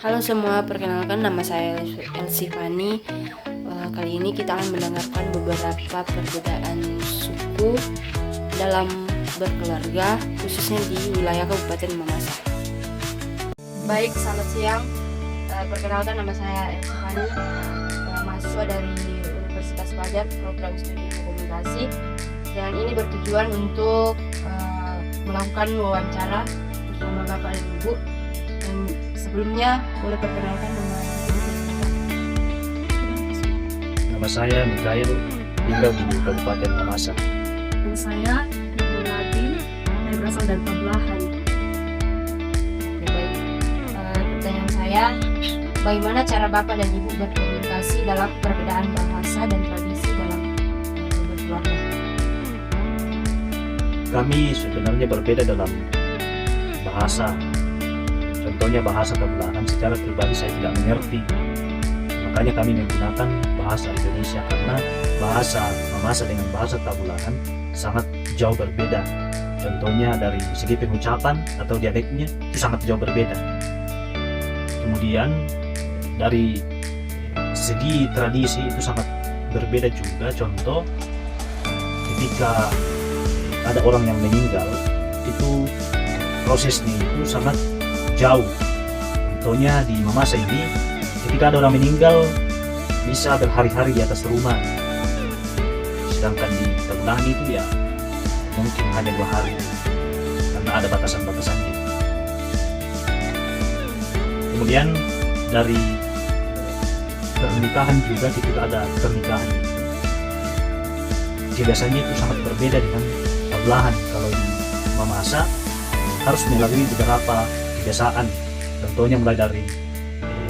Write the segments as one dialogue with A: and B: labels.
A: Halo semua, perkenalkan nama saya Elsifani. Kali ini kita akan mendengarkan beberapa perbedaan suku dalam berkeluarga, khususnya di wilayah Kabupaten Mamasa. Baik, selamat siang. Perkenalkan nama saya Elsifani, mahasiswa dari Universitas Padang, program studi komunikasi. Dan ini bertujuan untuk melakukan wawancara bersama Bapak dan Ibu. Dan sebelumnya boleh perkenalkan nama
B: Nama saya Mikael, tinggal di Kabupaten Mamasa.
A: dan saya Nadine, saya berasal dari Pabelahan. Oke, baik. Pertanyaan saya, bagaimana cara Bapak dan Ibu berkomunikasi dalam perbedaan bahasa dan tradisi dalam berkeluarga?
B: Kami sebenarnya berbeda dalam bahasa. Contohnya bahasa Pabelahan secara pribadi saya tidak mengerti. Makanya kami menggunakan bahasa Indonesia karena bahasa Mamasa dengan bahasa Pabelahan sangat jauh berbeda. Contohnya dari segi pengucapan atau dialeknya itu sangat jauh berbeda. Kemudian dari segi tradisi itu sangat berbeda juga. Contoh ketika ada orang yang meninggal, itu prosesnya itu sangat jauh. Contohnya di Mamasa ini, ketika ada orang meninggal bisa berhari-hari di atas rumah, sedangkan di Pabelahan itu ya mungkin hanya 2 hari karena ada batasan-batasannya. Kemudian dari pernikahan juga, ketika ada pernikahan biasanya itu sangat berbeda dengan Pabelahan. Kalau di Mamasa harus melalui beberapa kebiasaan. Contohnya mulai dari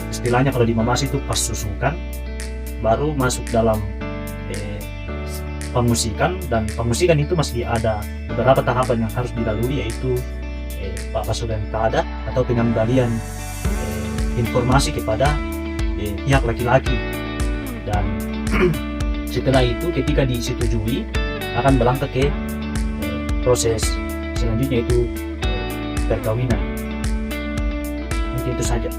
B: istilahnya kalau di Mamasa itu pas susukan, baru masuk dalam pemusikan, dan pemusikan itu masih ada beberapa tahapan yang harus dilalui, yaitu pasukan adat atau pengembalian informasi kepada pihak laki-laki, dan setelah itu ketika disetujui akan berangkat ke proses selanjutnya, itu perkawinan. Mungkin itu saja.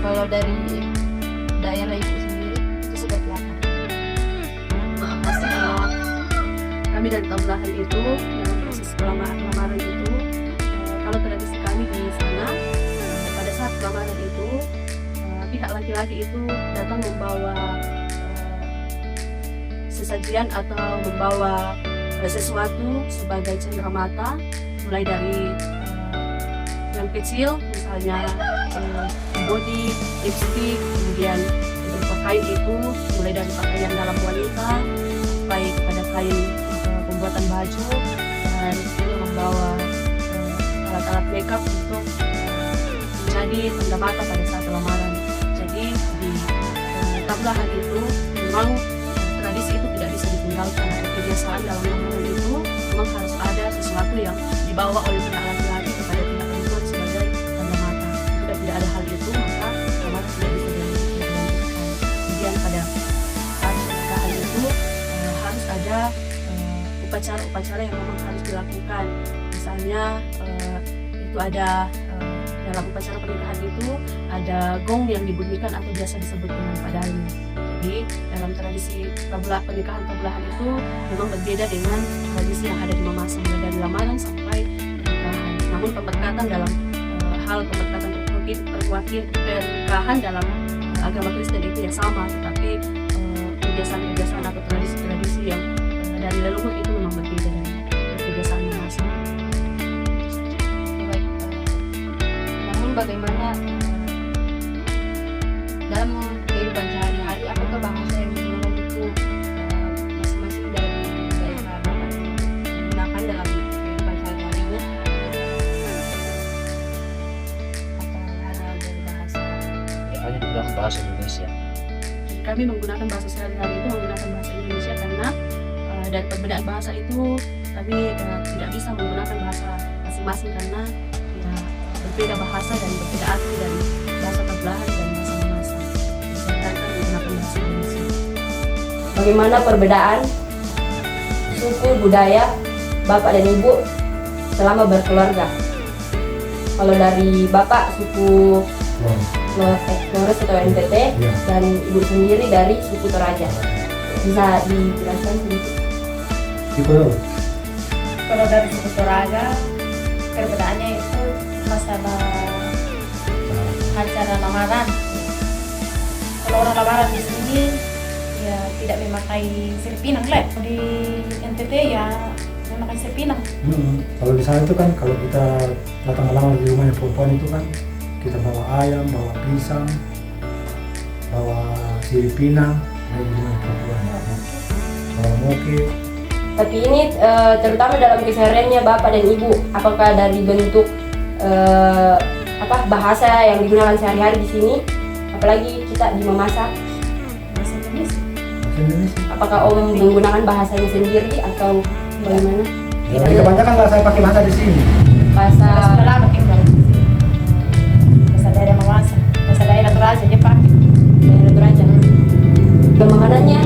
A: Kalau dari daerah Ibu sendiri itu seperti apa? Pasti kalau kami dari Pabelahan itu dalam proses lamaran itu, kalau tradisi kami di sana, pada saat lamaran itu pihak laki-laki itu datang membawa sesajian atau membawa sesuatu sebagai cenderamata, mulai dari yang kecil misalnya body, lipstick, kemudian berupa kain itu mulai dari pakaian dalam wanita sampai kepada kain pembuatan baju, dan juga membawa alat-alat makeup untuk menjadi tanda mata pada saat lamaran. Jadi di Pabelahan itu memang tradisi itu tidak bisa ditinggalkan, atau kebiasaan dalam lamaran itu memang harus ada sesuatu yang dibawa oleh pihak laki-laki kepada pihak perempuan sebagai tanda mata. Jika tidak ada hal itu, maka lamaran tidak bisa dilanjutkan. Kemudian pada saat pernikahan itu harus ada upacara-upacara yang memang harus dilakukan. Misalnya itu ada dalam upacara pernikahan itu ada gong yang dibunyikan atau biasa disebut dengan padali. Jadi dalam tradisi pernikahan Pabelahan itu memang berbeda dengan tradisi yang ada di Mamasa, mulai dari lamaran sampai pernikahan. Namun pemberkatan dalam hal pemberkatan pernikahan dalam agama Kristen itu ya sama, tetapi kebiasaan-kebiasaan atau tradisi-tradisi yang dari leluhur itu memang berbeda dengan kebiasaan Mamasa. Baik, namun bagaimana dalam kehidupan sehari-hari, apakah bahasa yang digunakan itu masing-masing dari daerah Bapak digunakan dalam kehidupan sehari-hari, atau hanya dari bahasa?
B: Ya, hanya digunakan bahasa Indonesia.
A: Jadi kami menggunakan bahasa sehari-hari itu menggunakan bahasa Indonesia karena dari perbedaan bahasa itu kami tidak bisa menggunakan bahasa masing-masing karena ya, berbeda bahasa dan berbeda arti dari bahasa Pabelahan dan bahasa Mamasa. Sedangkan menggunakan bahasa Indonesia. Bagaimana perbedaan suku budaya Bapak dan Ibu
C: selama berkeluarga. Kalau dari bapak suku Flores atau NTT,
D: Iya.
C: dan ibu sendiri dari suku Toraja. Bisa dijelaskan sedikit?
D: Itu
E: Kalau dari suku Toraja, perbedaannya itu masalah acara lamaran. Kalau orang lamaran di sini ya tidak memakai sirip pinang, di NTT ya memakai sirip pinang.
D: Kalau di sana itu kan kalau kita datang melamar di rumahnya perempuan itu kan kita bawa ayam, bawa pisang, bawa sirip pinang, dari rumah perempuan, bawa moke.
C: Tapi ini terutama dalam kesehariannya bapak dan ibu, apakah dari bentuk bahasa yang digunakan sehari-hari di sini, apalagi kita di memasak,
E: Bahasa Indonesia.
D: Bahasa Indonesia.
C: apakah om menggunakan bahasanya sendiri atau bagaimana?
D: Jadi kebanyakan lah saya pakai bahasa di sini.
C: Bahasa
E: Bahasa Belanda tinggal. Bahasa daerah Mawasa, bahasa daerah Toraja dia pakai.
C: daerah Toraja. Makanannya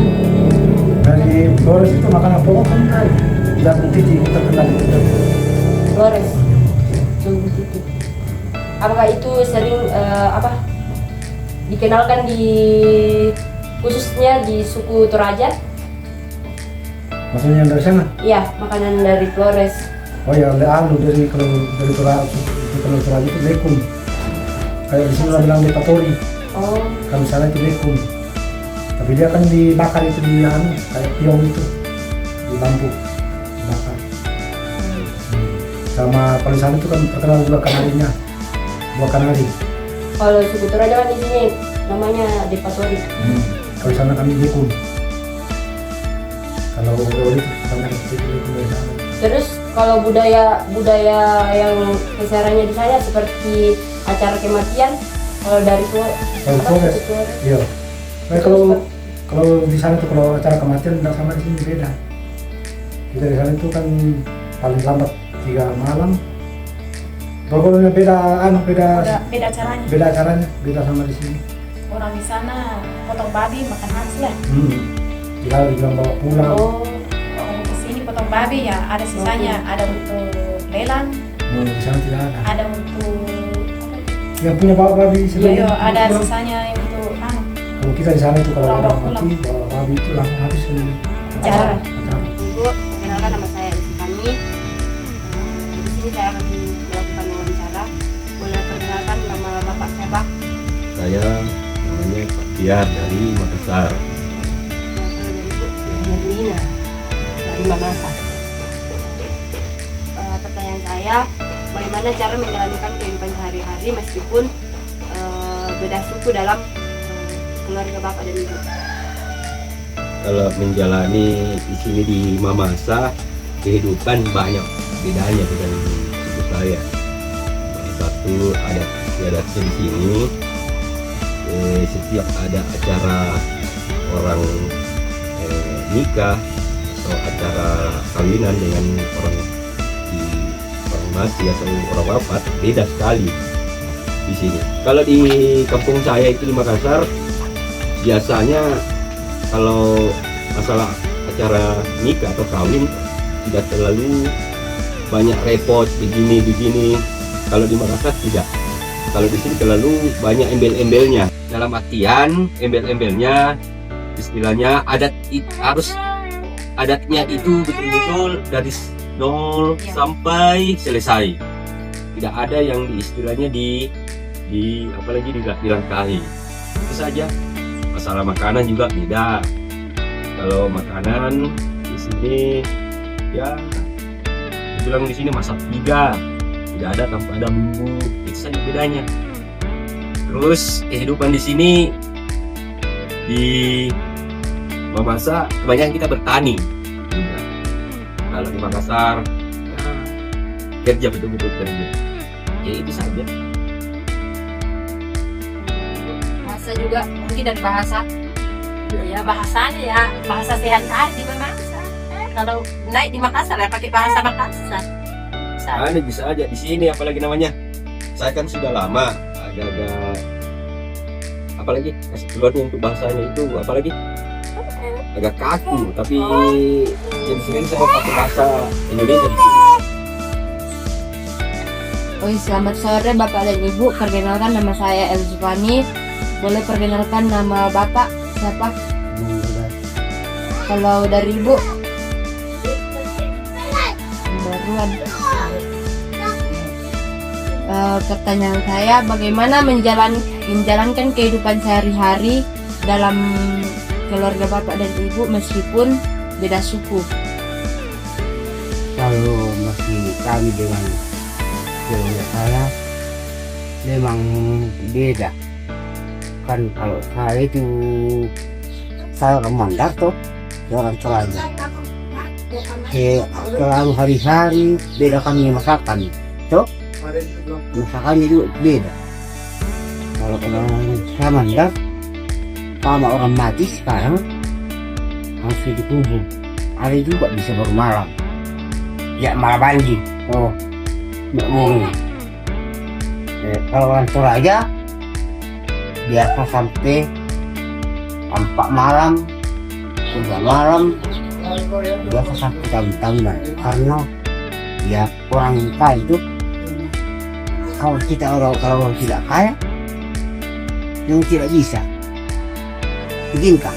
D: Dari Flores itu makanan pokok kan dari jagung titi terkenal itu.
C: Flores, Jagung Titi. Apakah itu sering dikenalkan di khususnya di suku Toraja?
D: Maksudnya yang dari sana?
C: Iya, makanan dari Flores.
D: Oh ya, dari kalau Toraja itu lekun. Kayak di sini orang bilang lepatori.
C: Oh,
D: Kalau sana itu lekun. Tapi dia kan dibakar itu di kayak piong itu di bambu dibakar. Sama kalau di sana itu kan terkenal juga kanarinya, buah kanari.
C: kalau suku Toraja kan di sini namanya Depatori.
D: Kalau di sana kami lekun. Kalau Oli itu sama seperti lekun dari sana.
C: Terus kalau budaya yang kesehariannya di sana seperti acara kematian, kalau dari
D: Kalau
C: suku
D: Flores,
C: Flores.
D: iya. Nah, kalau di sana tuh kalau acara kematian tidak sama di sini beda. Kita di sana itu kan paling lambat 3 malam. Pokoknya beda
E: Beda caranya.
D: beda acaranya, beda sama di sini.
E: Orang di sana potong babi makan hansel.
D: Dibilang bawa pulang.
C: Oh,
E: Orang di sini potong babi ya ada sisanya, ada untuk lelang,
D: Di sana tidak ada.
E: ada untuk
D: Yang punya bawa babi
E: iya, ada
D: pulang.
E: sisanya untuk
D: Kalau kita di sana itu kalau
E: Pulang,
D: orang mati bawa babi itu langsung habis sendiri.
E: Acara.
C: Ibu, perkenalkan nama saya Rizky. Di sini saya akan melakukan wawancara. Boleh perkenalkan nama bapak siapa?
F: Saya namanya Pak Tiar dari Makassar.
C: Kalau dari ibu, Nina dari Makassar. Pertanyaan saya, bagaimana cara menjalankan kehidupan sehari-hari meskipun beda suku dalam keluarga bapak dan ibu?
F: Kalau menjalani di sini di Mamasa, kehidupan banyak bedanya dengan suku saya. Salah satu adat istiadatnya di sini, setiap ada acara orang nikah atau acara kawinan dengan orang mati atau orang wafat, beda sekali di sini. Kalau di kampung saya itu di Makassar, biasanya kalau masalah acara nikah atau kawin tidak terlalu banyak repot begini. Kalau di Makassar tidak. Kalau di sini terlalu banyak embel-embelnya. Dalam artian embel-embelnya, istilahnya adatnya itu betul-betul dari nol sampai selesai. Tidak ada yang istilahnya apalagi dilangkahi. Itu saja. Masalah makanan juga beda. Kalau makanan di sini ya bilang di sini masak 3, tidak ada tanpa ada bumbu, itu saja bedanya. Terus kehidupan di sini di Mamasa kebanyakan kita bertani juga. Kalau di Makassar ya, kerja betul-betul kerja. Ya itu saja.
C: Bahasa juga mungkin dari bahasa.
A: Ya bahasanya ya bahasa sehari-hari di Makassar. Kalau naik di Makassar ya pakai bahasa Makassar.
F: Ada bisa aja di sini apalagi namanya. Saya kan sudah lama agak-agak apalagi kasih keluarnya untuk bahasanya itu apalagi agak kaku tapi jadi sendiri saya pakai bahasa Indonesia di sini.
C: Oh, selamat sore Bapak dan Ibu. Perkenalkan nama saya Elzufani. Boleh perkenalkan nama Bapak siapa? Kalau dari Ibu? Baruan. Pertanyaan saya, bagaimana menjalankan kehidupan sehari-hari dalam keluarga Bapak dan Ibu meskipun beda suku?
G: Kalau masih kami dengan keluarga saya memang beda kan. Kalau saya itu saya orang Mandar tuh, orang Toraja. Kalau hari-hari beda kami masakan tuh, masakannya juga beda. Kalau orang saya Mandar sama orang mati sekarang harus dikubur. Ada juga bisa baru malam. Ya malah banjir. Oh, nggak mungkin. Kalau orang Toraja biasa sampai 4 malam, 3 malam, biasa sampai tahun-tahunan. Karena ya orang kaya itu, kalau kita orang tidak kaya, yang tidak bisa, izinkan.